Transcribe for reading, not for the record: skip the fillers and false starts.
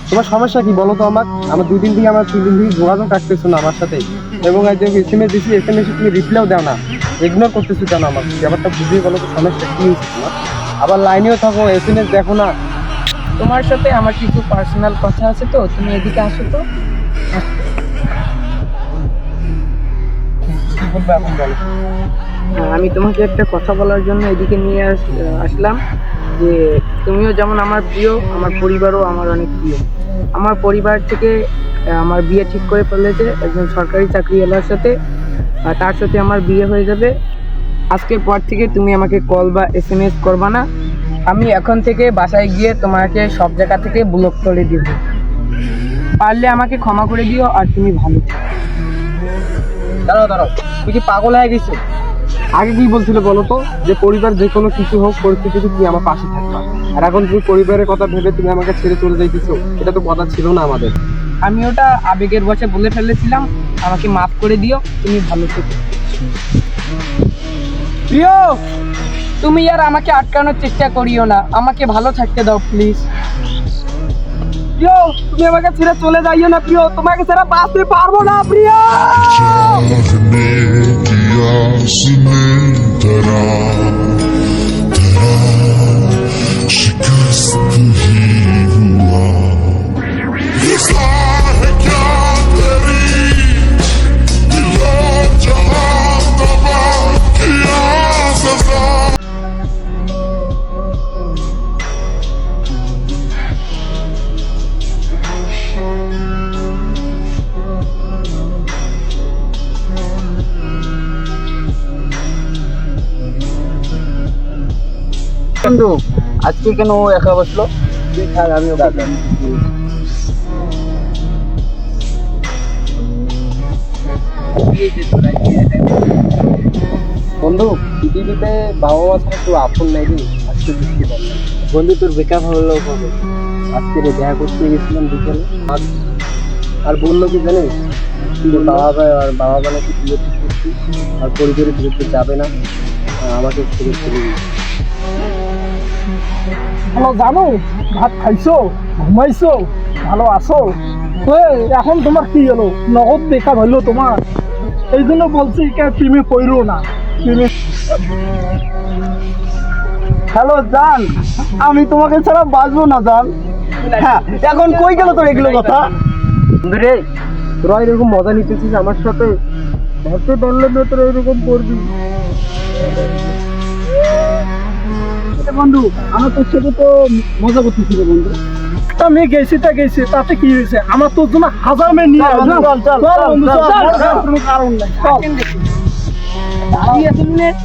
তোমার সমস্যা কি বলো তো? আমার 2 দিন থেকে 3 দিন থেকে যোগাযোগ রাখতেছো না আমার সাথে, এবং আজ SMS দিচ্ছি, SMS তুমি রিপ্লাইও দাও না, ইগনোর করতেছো কেন? আমার ব্যাপারটা বুঝিয়ে বলো তো, সমস্যা কি হয়েছে তোমার? আবার লাইনেও থাকো, SMS দেখো না। তোমার সাথে আমার কিছু পার্সোনাল কথা আছে, তো তুমি এদিকে আসো তো। কি বলবো এখন বলো? আমি তোমাকে একটা কথা বলার জন্য এদিকে নিয়ে আসলাম যে তুমিও যেমন আমার প্রিয়, আমার পরিবারও আমার অনেক প্রিয়। আমার পরিবার থেকে আমার বিয়ে ঠিক করে ফেলেছে একজন সরকারি চাকরিওয়ালার সাথে, তার সাথে আমার বিয়ে হয়ে যাবে। আজকের পর থেকে তুমি আমাকে কল বা SMS করবা না। আমি এখন থেকে বাসায় গিয়ে তোমাকে সব জায়গা থেকে ব্লক করে দিব। পারলে আমাকে ক্ষমা করে দিও, আর তুমি ভালো থেকো। দাঁড়াও, তুই কি পাগল হয়ে গেছো? আগে কি বলছিলে বলো তো, যে পরিবার যে কোনো কিছু হোক, পরিস্থিতিতে তুমি আমার পাশে থাকবা, আর এখন তুমি পরিবারের কথা ভেবে তুমি আমাকে ছেড়ে চলে যাইতেছো। এটা তো কথা ছিল না আমাদের। আমি ওটা আবেগের বশে বলে ফেলেছিলাম, আমাকে মাফ করে দিও, তুমি ভালো থেকো। প্রিয়, তুমি আর আমাকে আটকানোর চেষ্টা করিও না, আমাকে ভালো থাকতে দাও প্লিজ। প্রিয়, তুমি আমাকে ছেড়ে চলে যাইও না প্রিয়, তোমাকে ছাড়া বাঁচতে পারবো না প্রিয়। বন্ধু, আজকে কেন ও একা বসলো? তুই থাক, আমিও ডাকলাম। বন্ধু, পৃথিবীতে বাবা মা ছাড়া কেউ আপন নাই রে। আজকে বুঝতে পারলাম। বন্ধু, তোর বেকআপ হলো কবে? আজকে দেখা করতে গেছিলাম বিকেলে, আর বললো কি জানিস, কিন্তু বাবা নাকি বিয়ে ঠিক করছি, আর পরিবারের বিরুদ্ধে যাবে না, আমাকে ছেড়ে চলে গেছে। ভালো জানো, ভাত খাইছো, ঘুমাইছো, ভালো আছো? এখন তোমার কি হলো? নগদ বেকার হইলো তোমার। এই জন্য বলছি প্রেমে পড়ো না। হ্যালো জান, আমি তোমাকে ছাড়া বাঁচবো না জান। হ্যাঁ, এখন কই গেল তোর এগুলো কথা? বন্ধু রে, তোরা এরকম মজা নিতেছিস আমার সাথে, ভাবতে পারলাম না তোরা এরকম করবি। বন্ধু, আমার তোর সাথে তো মজা করতেছি রে বন্ধু। আমি গেছি তাতে কি হয়েছে? আমার তোর জন্য 1000 মেয়ে নিয়ে আসবো। চল বন্ধু, চল, কোনো কারণ নাই।